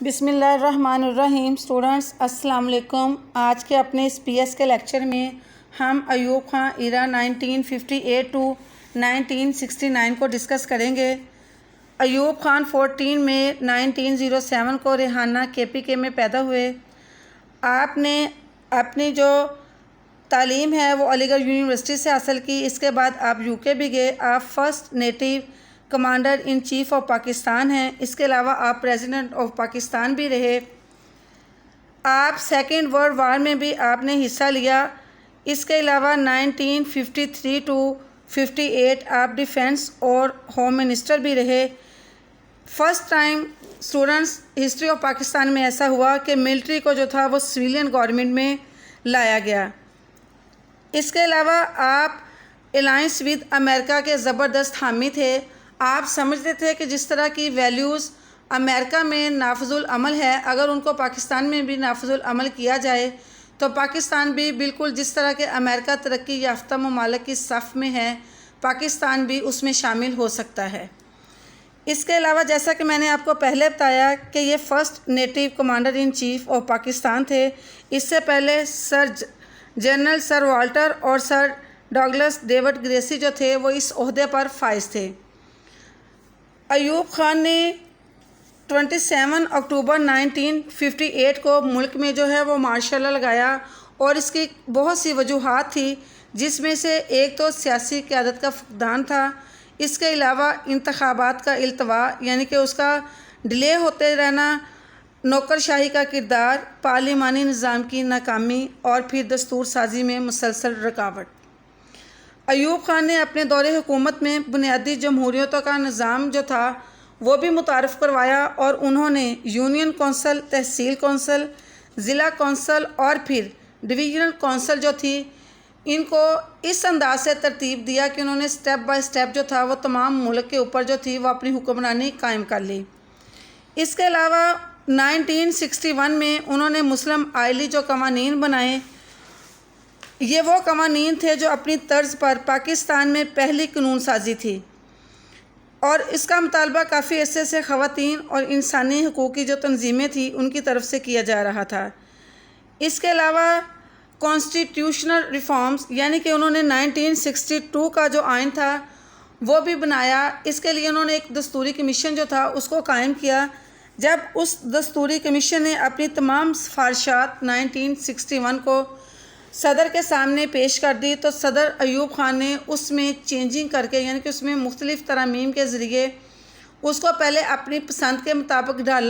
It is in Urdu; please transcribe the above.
بسم اللہ الرحمن الرحیم۔ اسٹوڈنٹس السلام علیکم۔ آج کے اپنے اس پی ایس کے لیکچر میں ہم ایوب خان ایرا 1958 ٹو 1969 کو ڈسکس کریں گے۔ ایوب خان 14 مئی 1907 کو ریحانہ KPK میں پیدا ہوئے۔ آپ نے اپنی جو تعلیم ہے وہ علی گڑھ یونیورسٹی سے حاصل کی۔ اس کے بعد آپ UK بھی گئے۔ آپ first NATO commander in chief of Pakistan ہیں۔ اس کے علاوہ آپ پریزیڈنٹ آف پاکستان بھی رہے۔ آپ سیکنڈ ورلڈ وار میں بھی آپ نے حصہ لیا۔ اس کے علاوہ 1953 ٹو 58 آپ ڈیفینس اور ہوم منسٹر بھی رہے۔ First time students history of Pakistan میں ایسا ہوا کہ ملٹری کو جو تھا وہ سویلین گورنمنٹ میں لایا گیا۔ اس کے علاوہ آپ الائنس ود امریکہ کے زبردست حامی تھے۔ آپ سمجھتے تھے کہ جس طرح کی ویلیوز امریکہ میں نافذ العمل ہے، اگر ان کو پاکستان میں بھی نافذ العمل کیا جائے تو پاکستان بھی بالکل جس طرح کے امریکہ ترقی یافتہ ممالک کی صف میں ہے، پاکستان بھی اس میں شامل ہو سکتا ہے۔ اس کے علاوہ جیسا کہ میں نے آپ کو پہلے بتایا کہ یہ first NATO commander in chief of Pakistan تھے۔ اس سے پہلے جنرل سر والٹر اور سر ڈگلس ڈیوڈ گریسی جو تھے وہ اس عہدے پر فائز تھے۔ ایوب خان نے 27 اکتوبر 1958 کو ملک میں جو ہے وہ مارشل لا لگایا، اور اس کی بہت سی وجوہات تھی، جس میں سے ایک تو سیاسی قیادت کا فقدان تھا۔ اس کے علاوہ انتخابات کا التوا، یعنی کہ اس کا ڈیلے ہوتے رہنا، نوکر شاہی کا کردار، پارلیمانی نظام کی ناکامی، اور پھر دستور سازی میں مسلسل رکاوٹ۔ ایوب خان نے اپنے دور حکومت میں بنیادی جمہوریتوں کا نظام جو تھا وہ بھی متعارف کروایا، اور انہوں نے یونین کونسل، تحصیل کونسل، ضلع کونسل اور پھر ڈویژنل کونسل جو تھی، ان کو اس انداز سے ترتیب دیا کہ انہوں نے سٹیپ بائی سٹیپ جو تھا وہ تمام ملک کے اوپر جو تھی وہ اپنی حکمرانی قائم کر لی۔ اس کے علاوہ 1961 میں انہوں نے مسلم آئلی جو قوانین بنائے، یہ وہ قوانین تھے جو اپنی طرز پر پاکستان میں پہلی قانون سازی تھی، اور اس کا مطالبہ کافی عرصے سے خواتین اور انسانی حقوق کی جو تنظیمیں تھیں ان کی طرف سے کیا جا رہا تھا۔ اس کے علاوہ کانسٹیٹیوشنل ریفارمز، یعنی کہ انہوں نے 1962 کا جو آئین تھا وہ بھی بنایا۔ اس کے لیے انہوں نے ایک دستوری کمیشن جو تھا اس کو قائم کیا۔ جب اس دستوری کمیشن نے اپنی تمام سفارشات 1961 کو صدر کے سامنے پیش کر دی، تو صدر ایوب خان نے اس میں چینجنگ کر کے، یعنی کہ اس میں مختلف ترامیم کے ذریعے اس کو پہلے اپنی پسند کے مطابق ڈالا۔